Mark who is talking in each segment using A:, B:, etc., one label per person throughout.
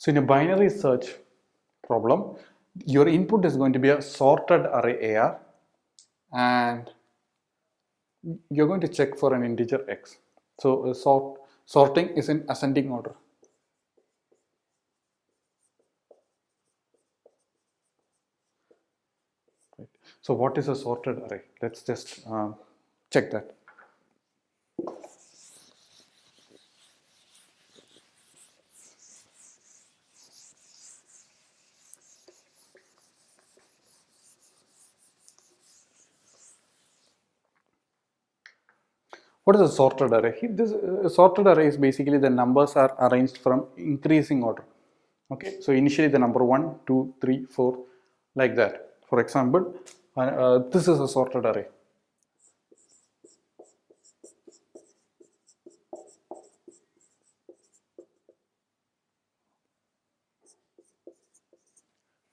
A: So in a binary search problem, your input is going to be a sorted array AR, and you're going to check for an integer X. So sorting is in ascending order. Right. So what is a sorted array? Let's just check that. What is a sorted array? This sorted array is basically the numbers are arranged from increasing order. Okay, so initially the number 1, 2, 3, 4, like that. For example, this is a sorted array.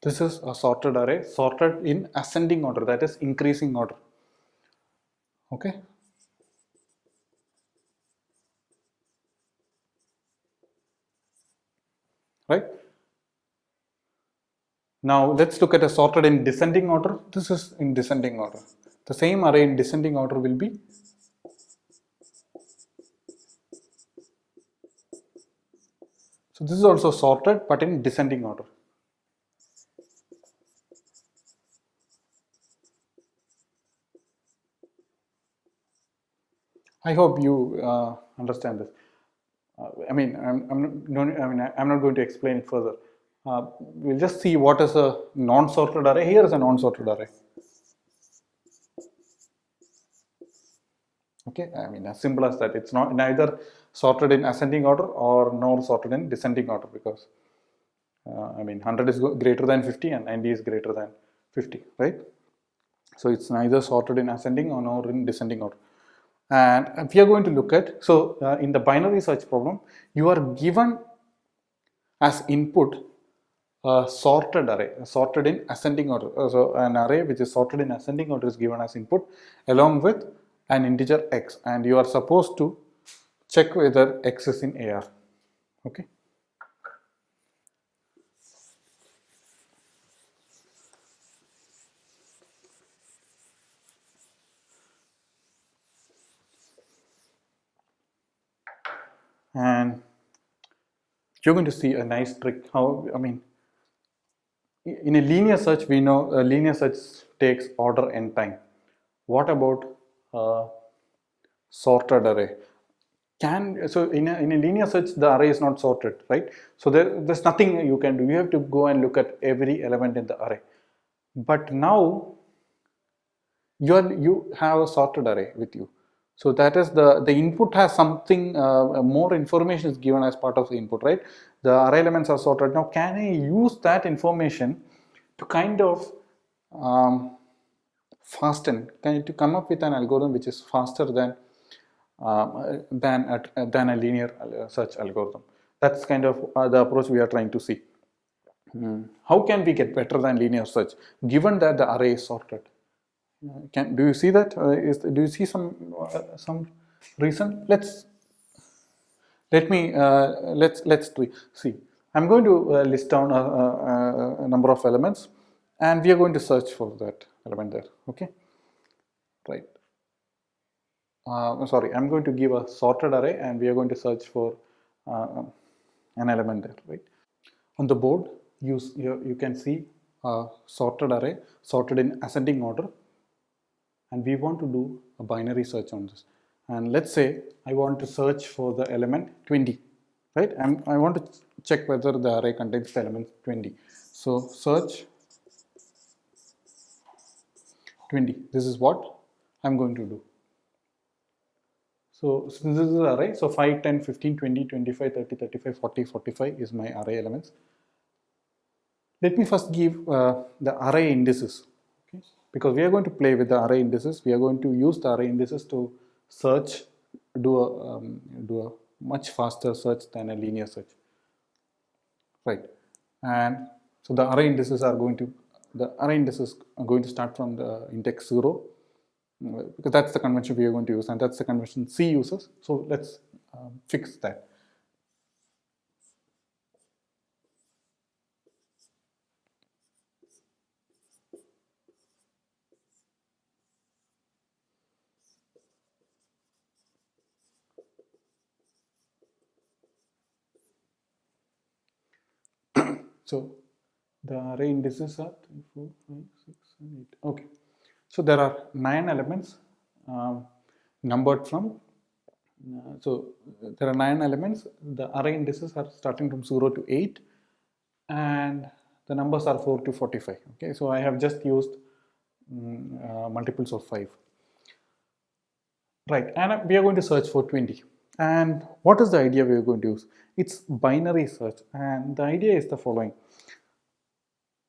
A: This is a sorted array, sorted in ascending order, that is increasing order. Okay. Right. Now let's look at a sorted in descending order. This is in descending order. The same array in descending order will be so this is also sorted but in descending order. I hope you understand this. I'm not going to explain it further. We'll just see what is a non-sorted array. Here is a non-sorted array. Okay, I mean as simple as that. It's not neither sorted in ascending order or nor sorted in descending order, because 100 is greater than 50 and 90 is greater than 50, right? So it's neither sorted in ascending or nor in descending order. And we are going to look at, so in the binary search problem, you are given as input a sorted array, sorted in ascending order. So an array which is sorted in ascending order is given as input along with an integer X, and you are supposed to check whether X is in AR. Okay. And you're going to see a nice trick how, in a linear search, we know a linear search takes order n time. What about sorted array? So in a linear search, the array is not sorted, right? So there's nothing you can do. You have to go and look at every element in the array. But now you have a sorted array with you. So that is the input has something, more information is given as part of the input, right? The array elements are sorted. Now can I use that information to kind of to come up with an algorithm which is faster than a linear search algorithm? That's kind of the approach we are trying to see. How can we get better than linear search given that the array is sorted? Do you see that? Do you see some reason? Let's see. I'm going to list down a number of elements, and we are going to search for that element there. Okay, right. Sorry, I'm going to give a sorted array, and we are going to search for an element there. Right. On the board, you can see a sorted array, sorted in ascending order. And we want to do a binary search on this. And let's say I want to search for the element 20, right? I want to check whether the array contains the element 20. So search 20. This is what I'm going to do. So this is the array. So 5, 10, 15, 20, 25, 30, 35, 40, 45 is my array elements. Let me first give the array indices. Okay? Because we are going to play with the array indices. We are going to use the array indices to search, do a much faster search than a linear search, right? And so the array indices are going to start from the index 0, because that's the convention we are going to use, and that's the convention C uses. So let's fix that. So the array indices are 3, 4, 5, 6, 7, 8. Okay. So there are 9 elements numbered from. So there are 9 elements. The array indices are starting from 0 to 8, and the numbers are 4 to 45. Okay. So I have just used multiples of 5. Right, and we are going to search for 20. And what is the idea we are going to use? It's binary search, and the idea is the following.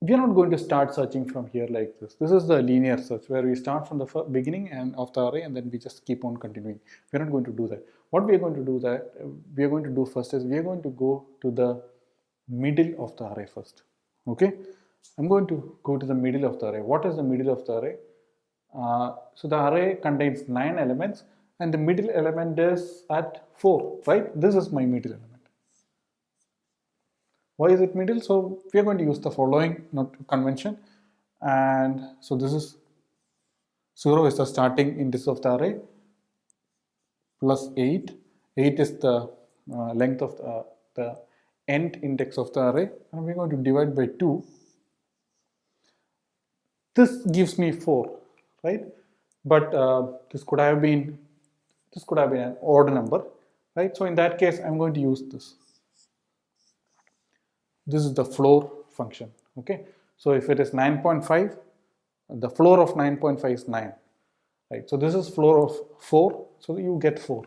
A: We are not going to start searching from here like this. This is the linear search where we start from the beginning and of the array, and then we just keep on continuing. We are not going to do that. What we are going to do first is we are going to go to the middle of the array first. Okay, I'm going to go to the middle of the array. What is the middle of the array? So the array contains 9 elements, and the middle element is at 4, right? This is my middle element. Why is it middle? So we are going to use the following convention, and so this is 0 is the starting index of the array, plus 8. 8 is the length of the end index of the array, and we're going to divide by 2. This gives me 4. Right, but this could have been an odd number, right? So in that case, I'm going to use this. This is the floor function. Okay, so if it is 9.5, the floor of 9.5 is 9, right? So this is floor of 4, so you get 4.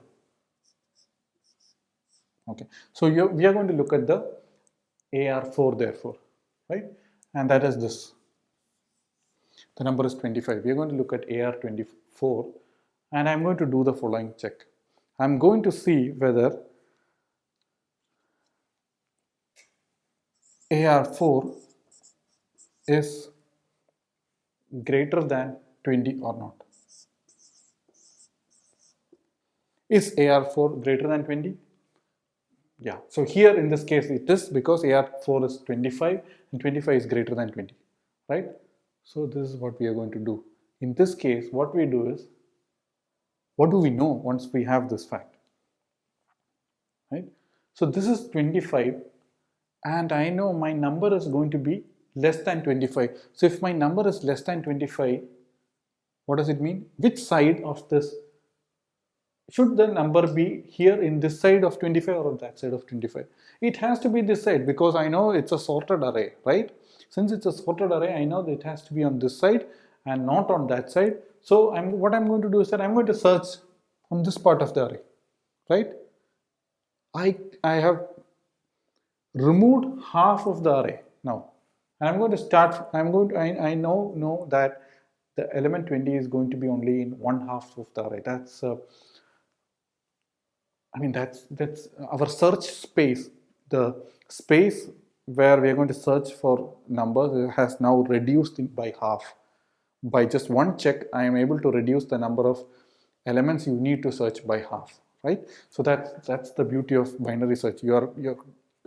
A: Okay, so we are going to look at the AR4 therefore, right? And that is this. The number is 25. We are going to look at AR24, and I'm going to do the following check. I'm going to see whether AR4 is greater than 20 or not. Is AR4 greater than 20? Yeah, so here in this case it is, because AR4 is 25 and 25 is greater than 20, right? So this is what we are going to do. In this case, what we do is, what do we know once we have this fact, right? So this is 25, and I know my number is going to be less than 25. So if my number is less than 25, what does it mean? Which side of this should the number be? Here in this side of 25 or on that side of 25? It has to be this side, because I know it's a sorted array, right? Since it's a sorted array, I know that it has to be on this side and not on that side. So what I'm going to do is that I'm going to search on this part of the array, right? I have removed half of the array now, and I'm going to start. I know that the element 20 is going to be only in one half of the array. That's that's our search space. The space where we are going to search for numbers has now reduced by half. By just one check, I am able to reduce the number of elements you need to search by half, right? So that's the beauty of binary search. You're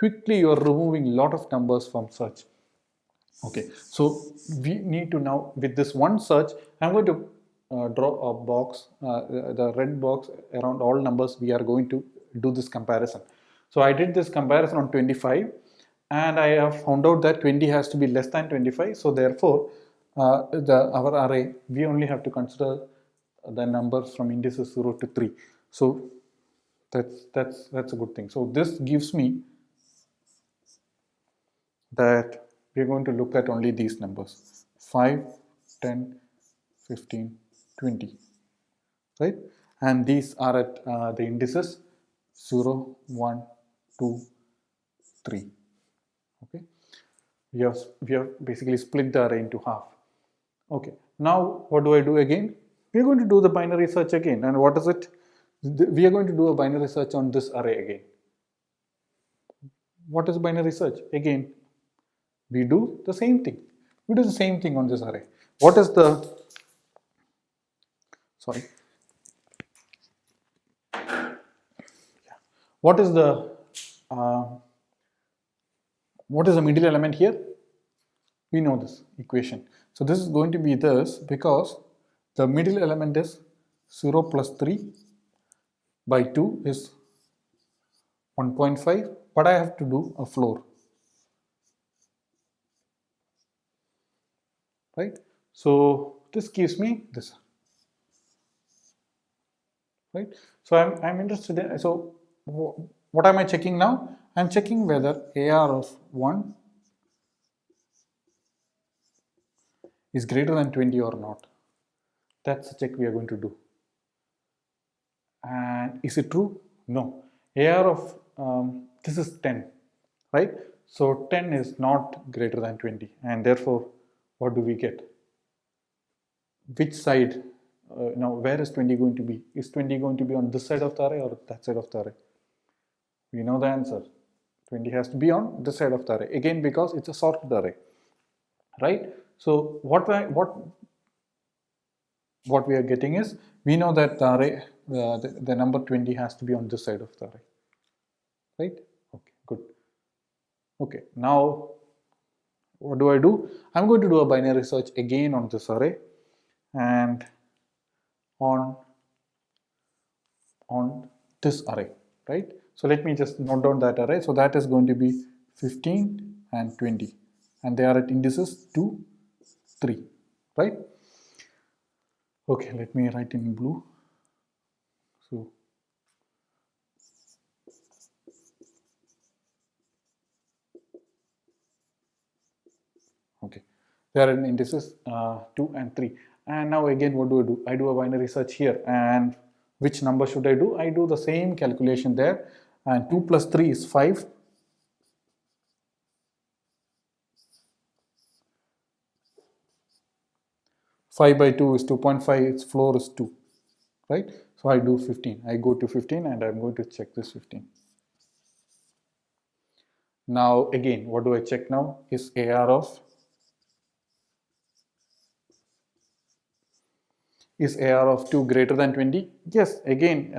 A: removing a lot of numbers from search. Okay, so we need to now, with this one search, I'm going to draw a box, the red box around all numbers. We are going to do this comparison. So I did this comparison on 25, and I have found out that 20 has to be less than 25. So therefore, our array, we only have to consider the numbers from indices 0 to 3. So that's a good thing. So this gives me that we're going to look at only these numbers: 5, 10, 15, 20, right? And these are at the indices 0, 1, 2, 3. Okay, we have basically split the array into half. Okay, now what do I do again? We are going to do the binary search again. And what is it? We are going to do a binary search on this array again. What is binary search? Again, we do the same thing. We do the same thing on this array. What is the, sorry. What is the middle element here? We know this equation. So this is going to be this, because the middle element is 0 plus 3 by 2 is 1.5, but I have to do a floor. right? So this gives me this, right? So I'm interested in, so what am I checking now? I'm checking whether AR of 1 is greater than 20 or not. That's the check we are going to do. And is it true? No. AR of this is 10, right? So 10 is not greater than 20, and therefore what do we get? Which side, now where is 20 going to be? Is 20 going to be on this side of the array or that side of the array? We know the answer. 20 has to be on this side of the array, again because it's a sorted array, right? So what we are getting is, we know that the array, the number 20 has to be on this side of the array, right? Okay, good. Okay, now what do I do? I'm going to do a binary search again on this array and on this array, right? So let me just note down that array. So that is going to be 15 and 20, and they are at indices 2, 3, right? Okay, let me write in blue. So okay, they are in indices 2 and 3. And now again, what do? I do a binary search here, and which number should I do? I do the same calculation there, and 2 plus 3 is 5. 5 by 2 is 2.5, its floor is 2, right? So I do 15. I go to 15 and I'm going to check this 15. Now again, what do I check now? Is AR of Is AR of 2 greater than 20? Yes, again,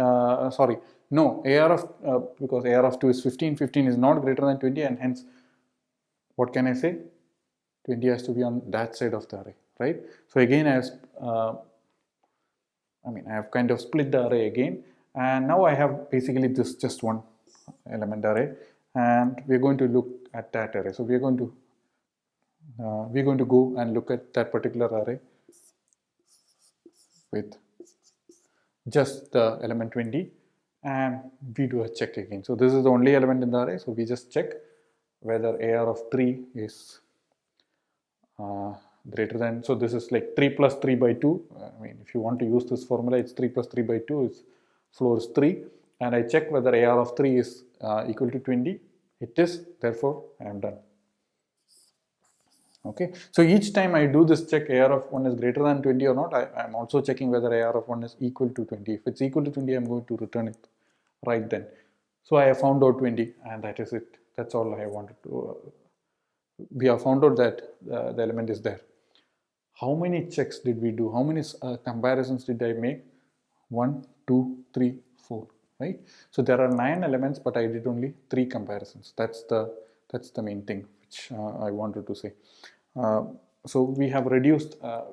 A: sorry, no, AR of, because AR of 2 is 15, 15 is not greater than 20, and hence, what can I say? 20 has to be on that side of the array, right? So again, I have kind of split the array again, and now I have basically this just one element array, and we're going to look at that array. So we're going to go and look at that particular array with just the element 20, and we do a check again. So this is the only element in the array, so we just check whether AR of 3 is greater than, so this is like 3 plus 3 by 2. If you want to use this formula, it's 3 plus 3 by 2, its floor is 3, and I check whether AR of 3 is equal to 20. It is, therefore I am done. Okay, so each time I do this check, AR of 1 is greater than 20 or not, I am also checking whether AR of 1 is equal to 20. If it's equal to 20, I'm going to return it right then. So I have found out 20, and that is it. That's all I wanted to. We have found out that the element is there. How many checks did we do? How many comparisons did I make? 1, 2, 3, 4, right? So there are 9 elements, but I did only 3 comparisons. That's the main thing which I wanted to say. So we have reduced, a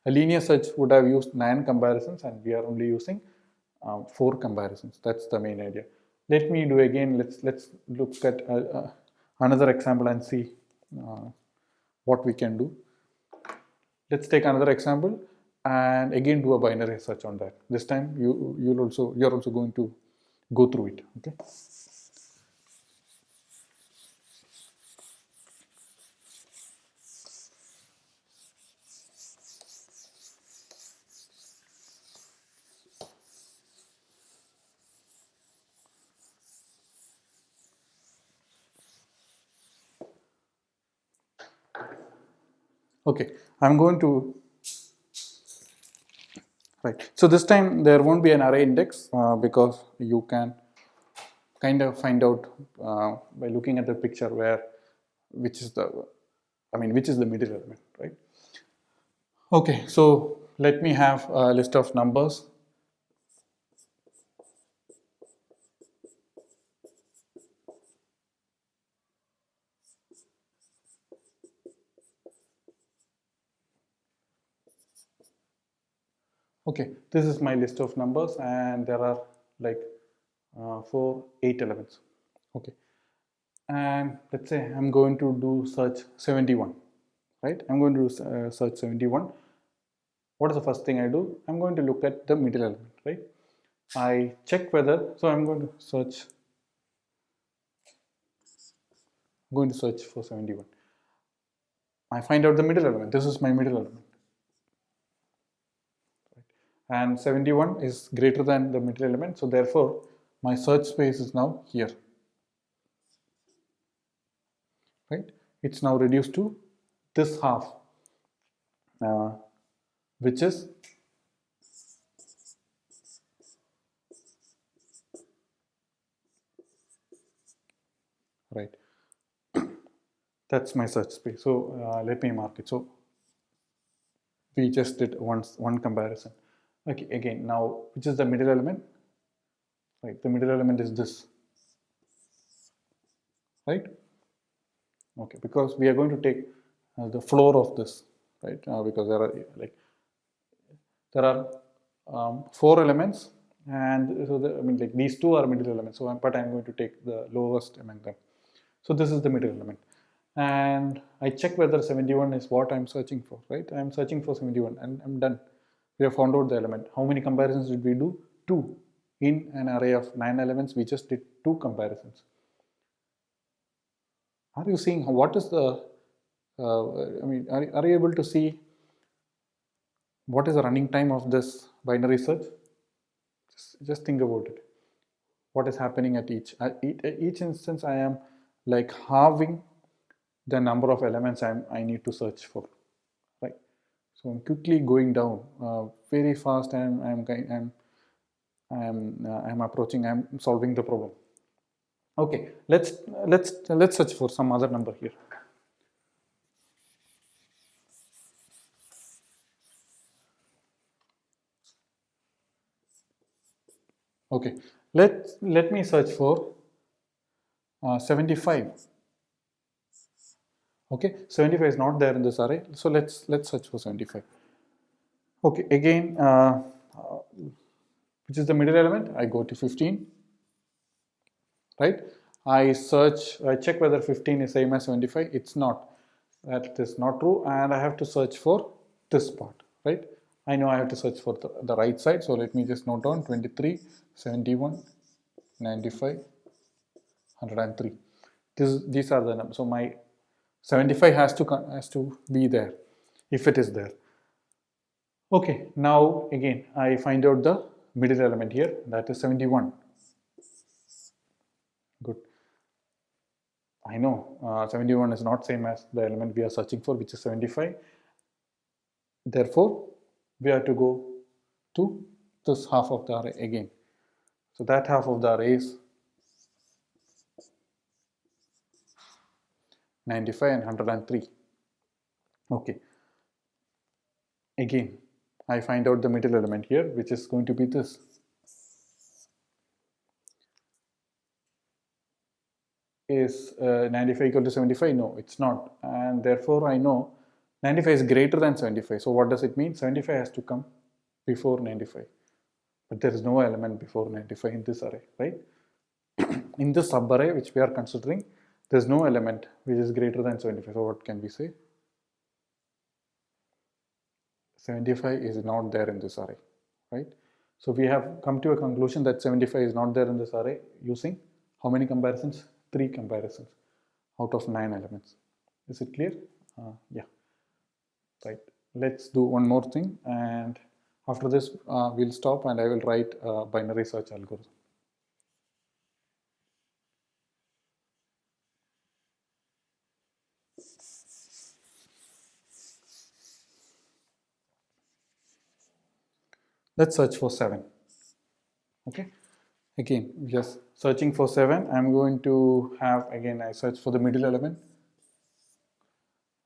A: linear search would have used 9 comparisons, and we are only using 4 comparisons. That's the main idea. Let me do again, let's look at another example and see what we can do. Let's take another example and again do a binary search on that. This time you're also going to go through it, okay? Okay, I'm going to, right. So this time there won't be an array index because you can kind of find out by looking at the picture which is the middle element, right? Okay, so let me have a list of numbers. Okay, this is my list of numbers, and there are like 8 elements. Okay, and let's say I'm going to do search 71, right? I'm going to search 71. What is the first thing I do? I'm going to look at the middle element, right? I check whether, so I'm going to search for 71. I find out the middle element. This is my middle element. And 71 is greater than the middle element. So therefore, my search space is now here. Right? It's now reduced to this half, which is right. That's my search space. So let me mark it. So we just did one comparison. Okay, again, now which is the middle element? Right, the middle element is this. Right? Okay, because we are going to take the floor of this, right? Because there are 4 elements, and so like these 2 are middle elements. So, but I'm going to take the lowest among them. So this is the middle element, and I check whether 71 is what I'm searching for, right? I'm searching for 71, and I'm done. We have found out the element. How many comparisons did we do? 2. In an array of 9 elements, we just did 2 comparisons. Are you seeing what is the, are you able to see what is the running time of this binary search? Just think about it. What is happening at each instance? I am like halving the number of elements I need to search for, right? So I'm quickly going down very fast, and I'm approaching. I'm solving the problem. Okay, let's search for some other number here. Okay, let me search for 75. Okay, 75 is not there in this array, so let's search for 75. Okay, again, which is the middle element? I go to 15, right? I check whether 15 is same as 75. It's not. That is not true, and I have to search for this part, right? I know I have to search for the right side, so let me just note down 23, 71, 95, 103. These are the numbers. So my 75 has to be there, if it is there. Okay, now again I find out the middle element here, that is 71. Good. I know 71 is not same as the element we are searching for, which is 75. Therefore, we have to go to this half of the array again. So that half of the array is 95 and 103. Okay. Again, I find out the middle element here, which is going to be this. Is 95 equal to 75? No, it's not. And therefore, I know 95 is greater than 75. So what does it mean? 75 has to come before 95. But there is no element before 95 in this array, right? In this subarray which we are considering, there is no element which is greater than 75. So what can we say? 75 is not there in this array, right? So we have come to a conclusion that 75 is not there in this array using how many comparisons? 3 comparisons out of 9 elements. Is it clear? Yeah. Right. Let's do one more thing, and after this we'll stop and I will write a binary search algorithm. Let's search for 7. Okay. Again, just searching for 7. I'm going to have, again, I search for the middle element.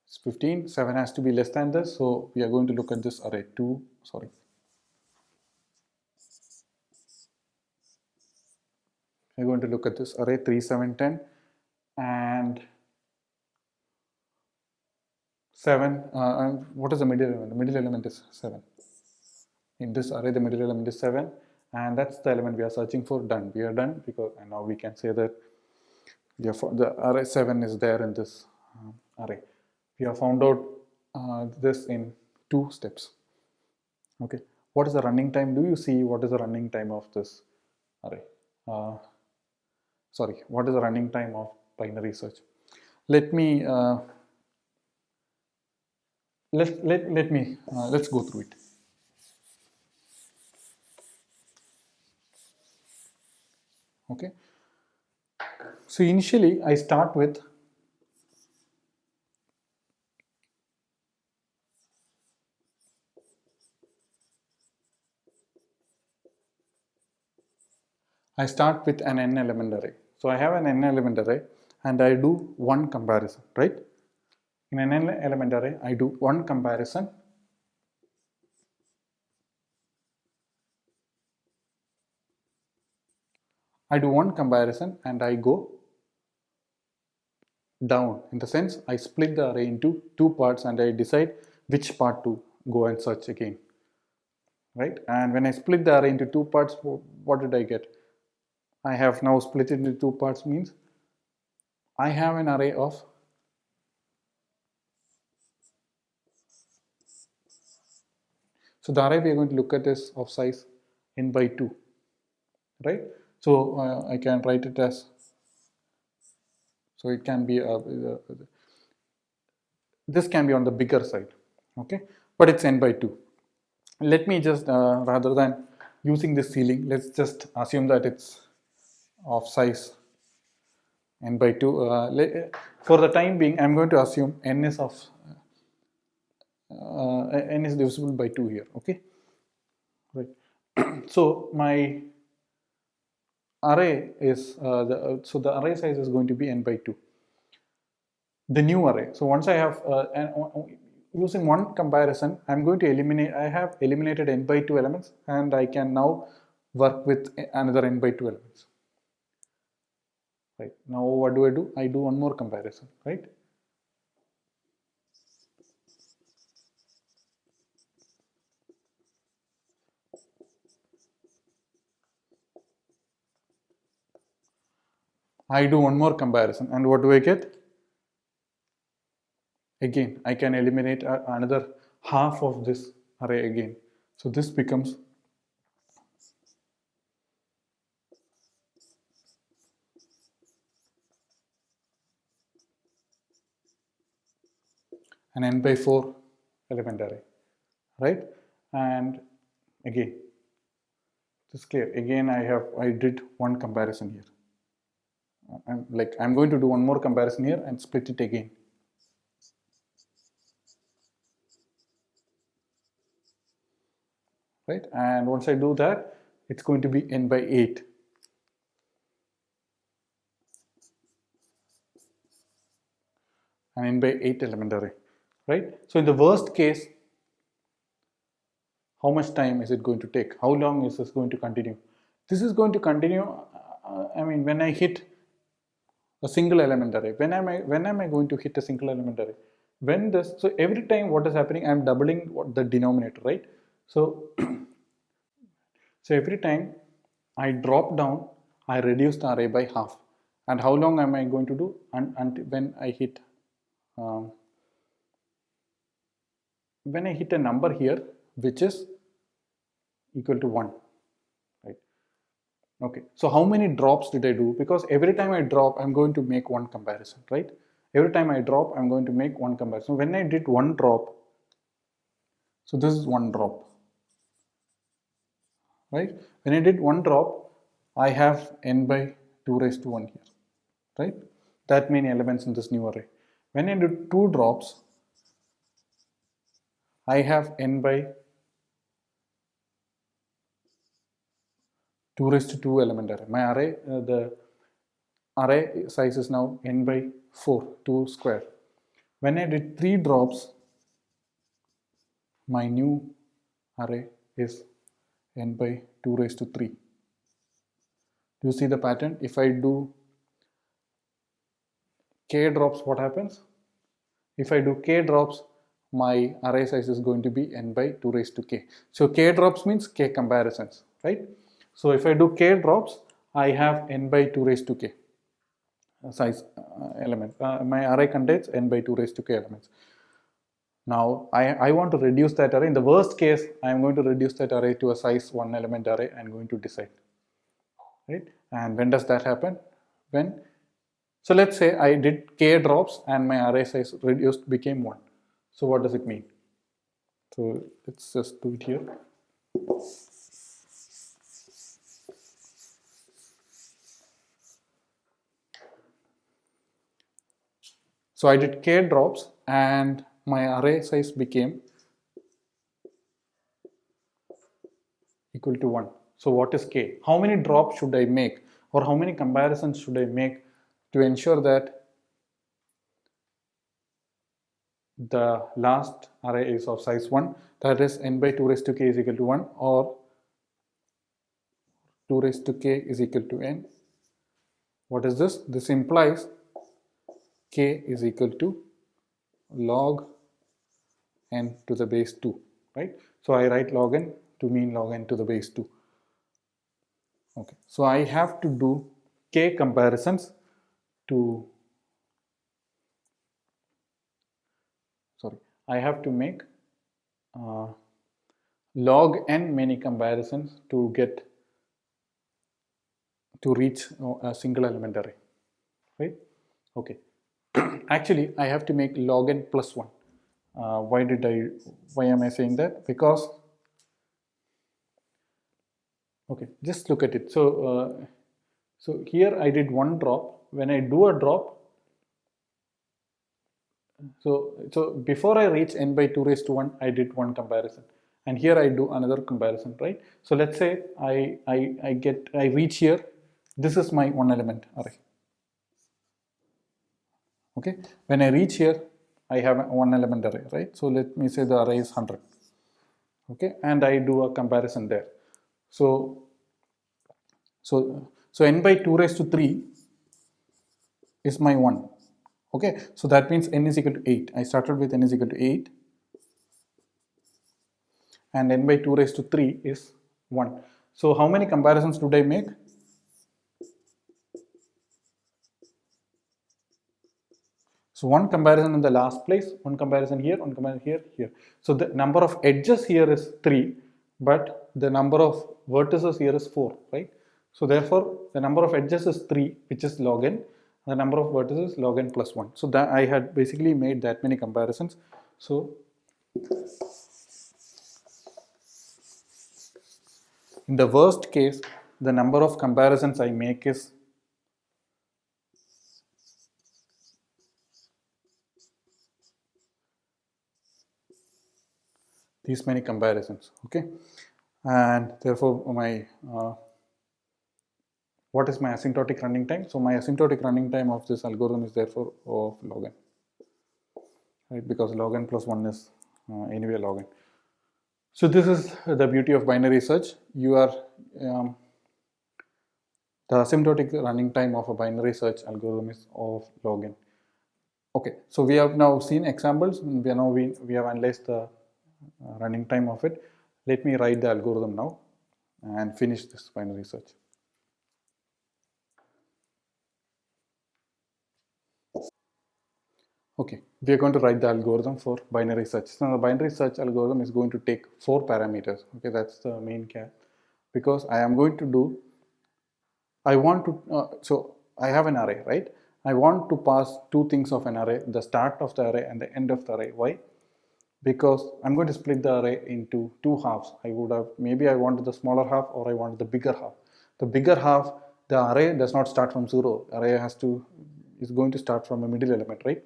A: It's 15. 7 has to be less than this. So we are going to look at this array. We're going to look at this array 3, 7, 10. And 7. And what is the middle element? The middle element is 7. In this array, the middle element is 7. And that's the element we are searching for. Done. We are done, because and now we can say that the array 7 is there in this array. We have found out this in 2 steps. Okay, what is the running time? Do you see what is the running time of this array? Sorry, what is the running time of binary search? Let me let's go through it. Okay, so initially I start with an n element array. So I have an n element array and I do one comparison, right? In an n element array, I do one comparison. I do one comparison and I go down, in the sense I split the array into 2 parts and I decide which part to go and search again, right? And when I split the array into 2 parts, what did I get? I have now split it into 2 parts, means I have an array of so the array we are going to look at is of size n by 2, right? So I can write it as, so it can be this can be on the bigger side, okay, but it's n by 2. Let me just rather than using this ceiling, let's just assume that it's of size n by 2. For the time being, I'm going to assume n is of n is divisible by 2 here, okay, right? So my array is so the array size is going to be n by 2, the new array. So once I have using one comparison, I'm going to eliminate, I have eliminated n by 2 elements and I can now work with another n by 2 elements, right? Now what do? I do one more comparison, right? I do one more comparison and what do I get? Again, I can eliminate another half of this array again. So this becomes an n by 4 element array, right? And again, this is clear. Again, I did one comparison here. I'm going to do one more comparison here and split it again. Right? And once I do that, it's going to be n by 8. An n by 8 element array, right? So in the worst case, how much time is it going to take? How long is this going to continue? This is going to continue, I mean, when I hit a single element array. When am I going to hit a single element array? When this, so every time what is happening, I'm doubling the denominator, right? So, so every time I drop down, I reduce the array by half. And how long am I going to do? Until when I hit a number here which is equal to 1, right? Okay, so how many drops did I do? Because every time I drop, I'm going to make one comparison, right? Every time I drop, I'm going to make one comparison. When I did one drop, so this is one drop, right? When I did one drop, I have n by 2 raised to 1 here, right? That many elements in this new array. When I do 2 drops, I have n by 2 raised to 2 element array. My array, the array size is now n by 4, 2 square. When I did 3 drops, my new array is n by 2 raised to 3. Do you see the pattern? If I do k drops, what happens? If I do k drops, my array size is going to be n by 2 raised to k. So k drops means k comparisons, right? So if I do k drops, I have n by 2 raised to k size element. My array contains n by 2 raised to k elements. Now I want to reduce that array. In the worst case, I am going to reduce that array to a size 1 element array and going to decide, right? And when does that happen? When, so let's say I did k drops and my array size reduced became 1. So what does it mean? So let's just do it here. So I did k drops and my array size became equal to 1. So what is k? How many drops should I make, or how many comparisons should I make to ensure that the last array is of size 1, that is n by 2 raised to k is equal to 1, or 2 raised to k is equal to n. What is this? This implies k is equal to log n to the base 2, right? So I write log n to mean log n to the base 2. Okay, so I have to do k comparisons to, I have to make log n many comparisons to reach a single element array, right? Okay. Actually, I have to make log n plus 1. Why am I saying that? Because, okay, just look at it. So, so here I did one drop. When I do a drop, so before I reach n by 2 raised to 1, I did one comparison, and here I do another comparison, right? So let's say I reach here. This is my one element array. Okay, when I reach here, I have a one element array, right? So let me say the array is 100. Okay, and I do a comparison there. So n by 2 raised to 3 is my 1. Okay, so that means n is equal to 8. I started with n is equal to 8, and n by 2 raised to 3 is 1. So how many comparisons did I make? So one comparison in the last place, one comparison here, one comparison here, here. So the number of edges here is 3, but the number of vertices here is 4, right? So therefore, the number of edges is 3, which is log n. The number of vertices is log n plus 1. So that I had basically made that many comparisons. So in the worst case, the number of comparisons I make is these many comparisons, okay? And therefore my what is my asymptotic running time? So my asymptotic running time of this algorithm is therefore of log n, right? Because log n plus 1 is anyway log n. So this is the beauty of binary search. You are the asymptotic running time of a binary search algorithm is of log n. Okay, so we have now seen examples. We have analyzed the running time of it. Let me write the algorithm now and finish this binary search. Okay, we are going to write the algorithm for binary search. So the binary search algorithm is going to take 4 parameters. Okay, that's the main cap, because I am going to do, I want to, so I have an array, right? I want to pass two things of an array, the start of the array and the end of the array. Why? Because I'm going to split the array into two halves. I would have, maybe I wanted the smaller half or I want the bigger half. The bigger half, the array does not start from 0. Array is going to start from a middle element, right?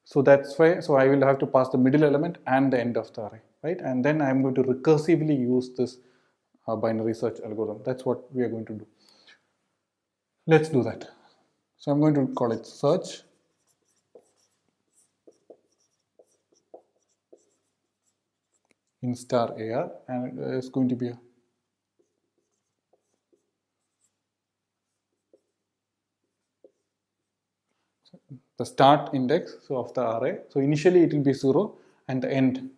A: So that's why, so I will have to pass the middle element and the end of the array, right? And then I'm going to recursively use this binary search algorithm. That's what we are going to do. Let's do that. So I'm going to call it search in star AR, and it's going to be the start index of the array. So initially it will be 0 and the end,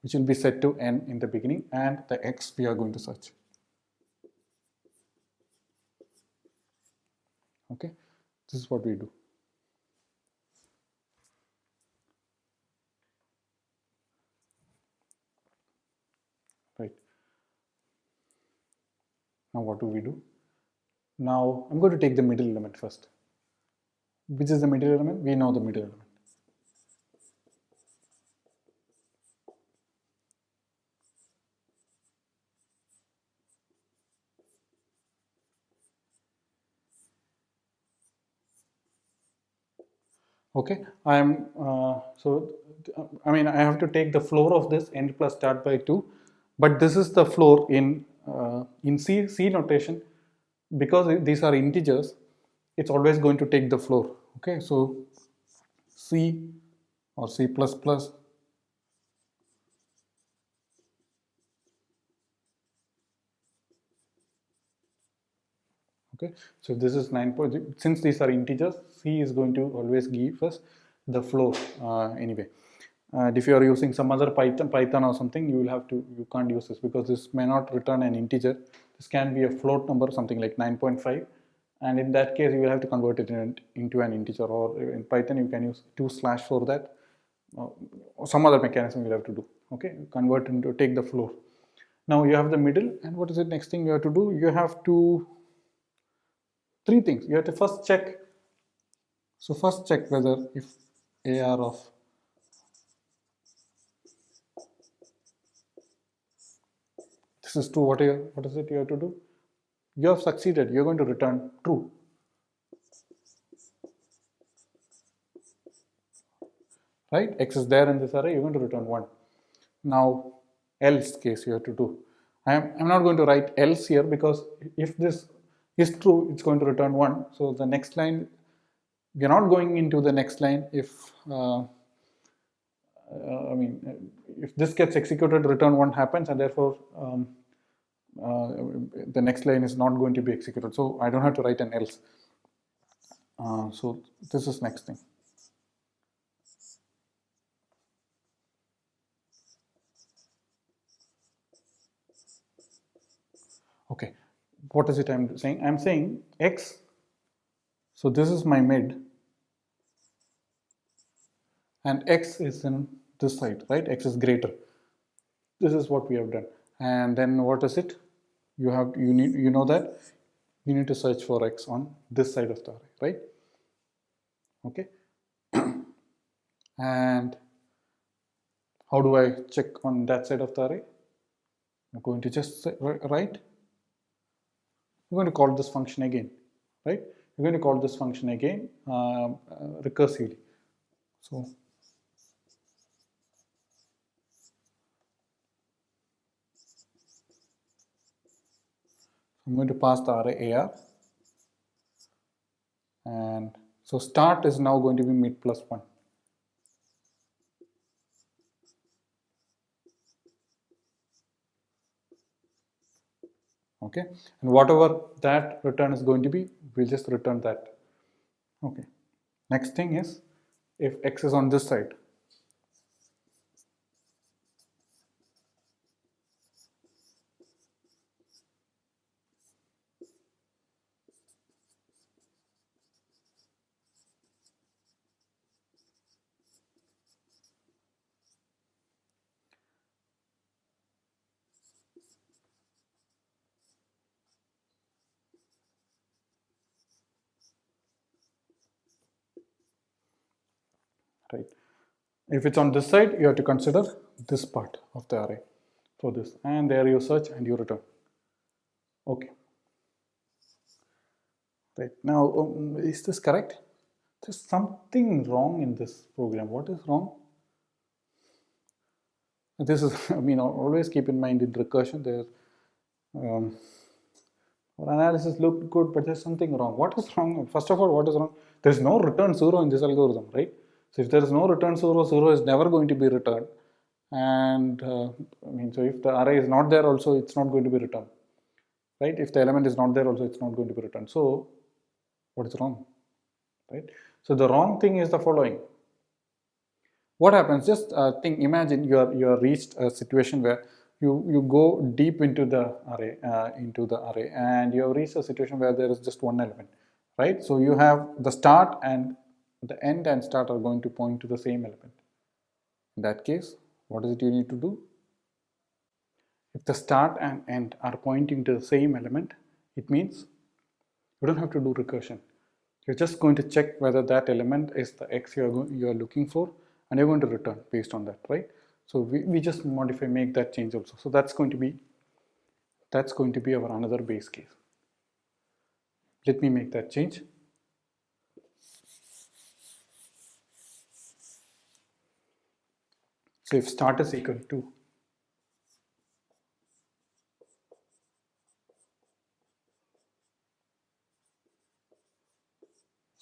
A: which will be set to n in the beginning, and the x we are going to search. Okay, this is what we do. Now what do we do? Now I'm going to take the middle element first. Which is the middle element? We know the middle element. Okay, I have to take the floor of this end plus start by 2, but this is the floor in C notation. Because these are integers, it's always going to take the floor. Okay, so C or C++, okay, so this is 9 point. Since these are integers, C is going to always give us the floor anyway. And if you are using some other Python or something, you can't use this, because this may not return an integer. This can be a float number, something like 9.5, and in that case you will have to convert it into an integer, or in Python you can use 2/ for that, or some other mechanism you have to do. Okay, convert into, take the floor. Now you have the middle, and what is the next thing you have to do? You have to, three things you have to first check. So first check whether if AR of this is true, what is it you have to do? You have succeeded, you're going to return true. Right? X is there in this array, you're going to return 1. Now, else case you have to do. I'm not going to write else here, because if this is true, it's going to return 1. So the next line, we're not going into the next line if if this gets executed, return 1 happens, and therefore the next line is not going to be executed. So I don't have to write an else. So this is next thing. Okay, what is it I'm saying? I'm saying X, so this is my mid, and X is in this side, right? X is greater. This is what we have done. And then what is it? You know that you need to search for X on this side of the array, right? Okay. And how do I check on that side of the array? I'm going to just write. We're going to call this function again, right? We're going to call this function again recursively. So I'm going to pass the array AR, and so start is now going to be mid plus 1. Okay, and whatever that return is going to be, we'll just return that. Okay, next thing is if X is on this side, right? If it's on this side, you have to consider this part of the array for this, and there you search and you return. Okay, right. Now is this correct? There's something wrong in this program. What is wrong? This is, always keep in mind in recursion there our analysis looked good, but there's something wrong. What is wrong? First of all, what is wrong? There's no return 0 in this algorithm, right? So if there is no return 0, 0 is never going to be returned. And so if the array is not there also, it's not going to be returned, right? If the element is not there also, it's not going to be returned. So what is wrong, right? So the wrong thing is the following. What happens? Just imagine you are reached a situation where you go deep into the array, and you have reached a situation where there is just one element, right? So you have the start and the end and start are going to point to the same element. In that case, what is it you need to do? If the start and end are pointing to the same element, It means you don't have to do recursion. You're just going to check whether that element is the X you're looking for, and you're going to return based on that, right? So we just modify, make that change also. So that's going to be our another base case. Let me make that change. So if start is equal to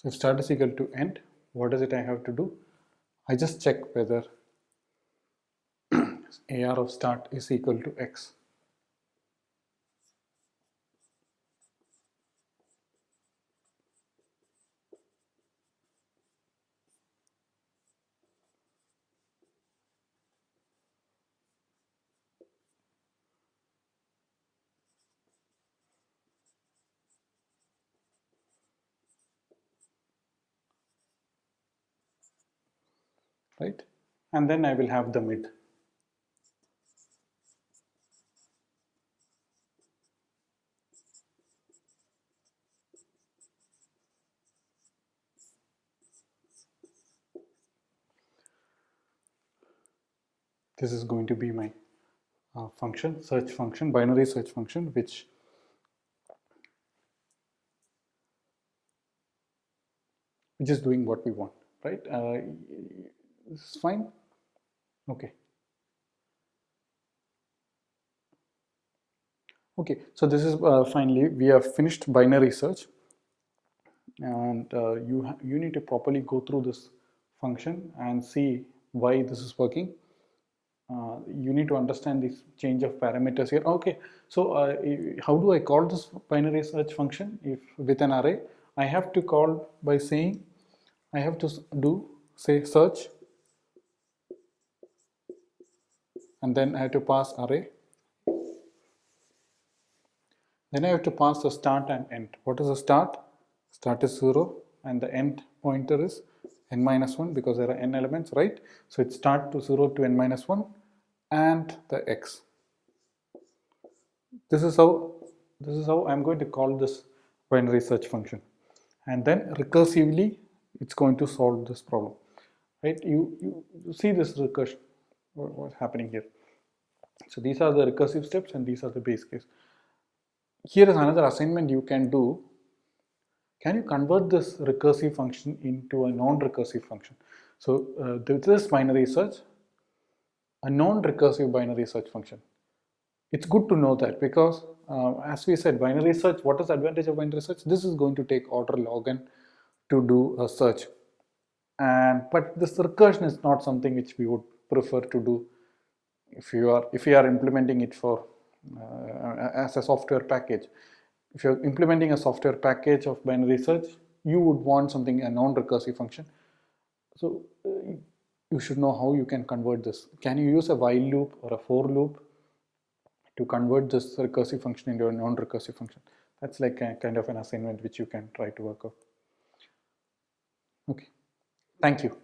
A: if start is equal to end, what is it I have to do? I just check whether AR of start is equal to X. Right? And then I will have the mid. This is going to be my function, search function, binary search function, which is doing what we want, right? This is fine. Okay. Okay, so this is finally we have finished binary search, and you need to properly go through this function and see why this is working. You need to understand this change of parameters here. Okay, so how do I call this binary search function? If with an array, I have to call by saying I have to say search, and then I have to pass array. Then I have to pass the start and end. What is the start? Start is 0 and the end pointer is n minus 1 because there are n elements, right? So it start to 0 to n minus 1 and the x. This is how I'm going to call this binary search function. And then recursively it's going to solve this problem. Right? You see this recursion, what's happening here. So these are the recursive steps and these are the base case. Here is another assignment you can do. Can you convert this recursive function into a non-recursive function? So this binary search, a non-recursive binary search function. It's good to know that because as we said, binary search, what is the advantage of binary search? This is going to take order log n to do a search. But this recursion is not something which we would prefer to do if you are implementing it for as a software package. If you're implementing a software package of binary search, you would want something, a non-recursive function. So you should know how you can convert this. Can you use a while loop or a for loop to convert this recursive function into a non-recursive function? That's like a kind of an assignment which you can try to work out. Okay, thank you.